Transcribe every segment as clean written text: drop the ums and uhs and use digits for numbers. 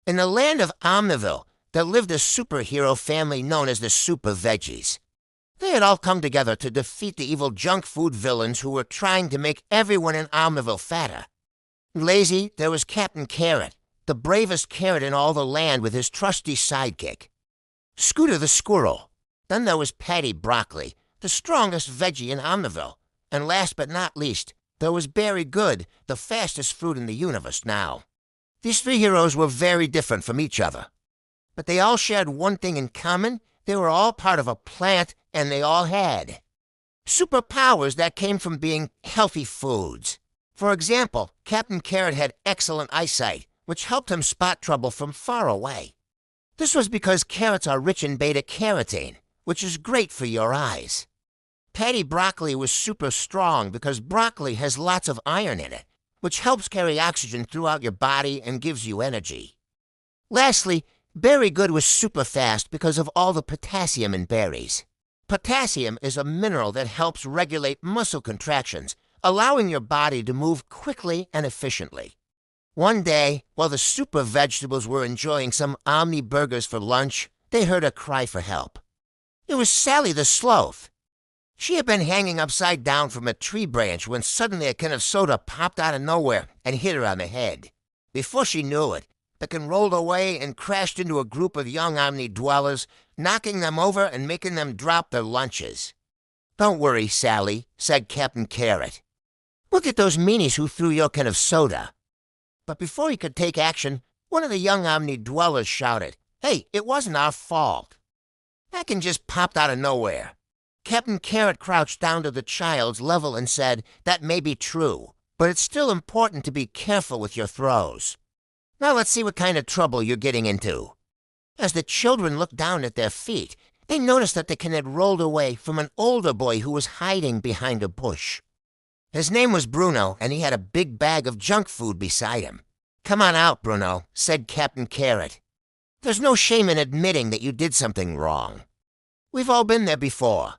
In the land of Omniville, there lived a superhero family known as the Super-Veggies. They had all come together to defeat the evil junk food villains who were trying to make everyone in Omniville fatter. Lazy, there was Captain Carrot, the bravest carrot in all the land with his trusty sidekick. Scooter the squirrel. Then there was Patty Broccoli, the strongest veggie in Omniville. And last but not least, there was Berry Good, the fastest fruit in the universe now. These three heroes were very different from each other. But they all shared one thing in common. They were all part of a plant, and they all had superpowers that came from being healthy foods. For example, Captain Carrot had excellent eyesight, which helped him spot trouble from far away. This was because carrots are rich in beta-carotene, which is great for your eyes. Patty Broccoli was super strong because broccoli has lots of iron in it, which helps carry oxygen throughout your body and gives you energy. Lastly, Berry Good was super fast because of all the potassium in berries. Potassium is a mineral that helps regulate muscle contractions, allowing your body to move quickly and efficiently. One day, while the super vegetables were enjoying some Omni burgers for lunch, they heard a cry for help. It was Sally the Sloth. She had been hanging upside down from a tree branch when suddenly a can of soda popped out of nowhere and hit her on the head. Before she knew it, the can rolled away and crashed into a group of young Omni dwellers, knocking them over and making them drop their lunches. "Don't worry, Sally," said Captain Carrot. "We'll get those meanies who threw your can of soda." But before he could take action, one of the young Omni dwellers shouted, "Hey, it wasn't our fault. That can just popped out of nowhere." Captain Carrot crouched down to the child's level and said, "That may be true, but it's still important to be careful with your throws. Now let's see what kind of trouble you're getting into." As the children looked down at their feet, they noticed that the can had rolled away from an older boy who was hiding behind a bush. His name was Bruno, and he had a big bag of junk food beside him. "Come on out, Bruno," said Captain Carrot. "There's no shame in admitting that you did something wrong. We've all been there before."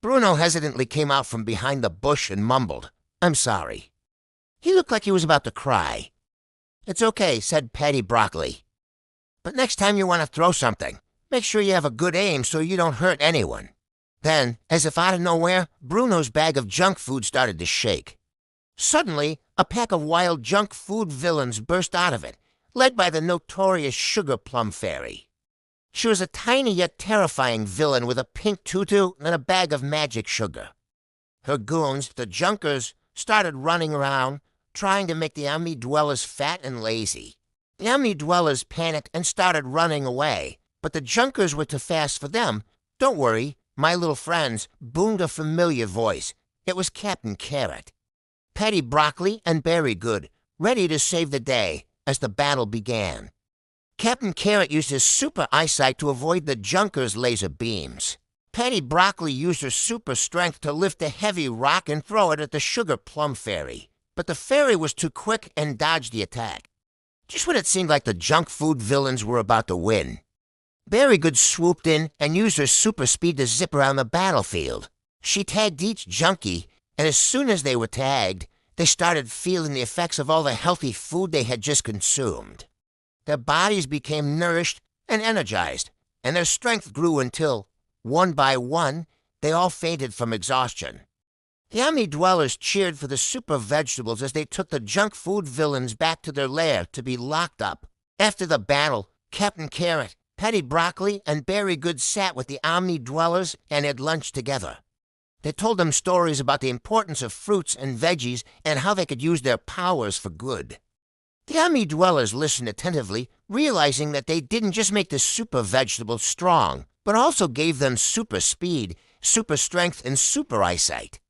Bruno hesitantly came out from behind the bush and mumbled, "I'm sorry." He looked like he was about to cry. "It's okay," said Patty Broccoli. "But next time you want to throw something, make sure you have a good aim so you don't hurt anyone." Then, as if out of nowhere, Bruno's bag of junk food started to shake. Suddenly, a pack of wild junk food villains burst out of it, led by the notorious Sugar Plum Fairy. She was a tiny yet terrifying villain with a pink tutu and a bag of magic sugar. Her goons, the Junkers, started running around, trying to make the Omni dwellers fat and lazy. The Omni dwellers panicked and started running away, but the Junkers were too fast for them. "Don't worry, my little friends," boomed a familiar voice. It was Captain Carrot. Patty Broccoli and Berry Good, ready to save the day as the battle began. Captain Carrot used his super eyesight to avoid the Junkers' laser beams. Patty Broccoli used her super strength to lift a heavy rock and throw it at the Sugar Plum Fairy. But the fairy was too quick and dodged the attack. Just when it seemed like the junk food villains were about to win, Berry Good swooped in and used her super speed to zip around the battlefield. She tagged each junkie, and as soon as they were tagged, they started feeling the effects of all the healthy food they had just consumed. Their bodies became nourished and energized, and their strength grew until, one by one, they all fainted from exhaustion. The Omni dwellers cheered for the super vegetables as they took the junk food villains back to their lair to be locked up. After the battle, Captain Carrot, Patty Broccoli, and Berry Good sat with the Omni dwellers and had lunch together. They told them stories about the importance of fruits and veggies and how they could use their powers for good. The Omni dwellers listened attentively, realizing that they didn't just make the super vegetables strong, but also gave them super speed, super strength, and super eyesight.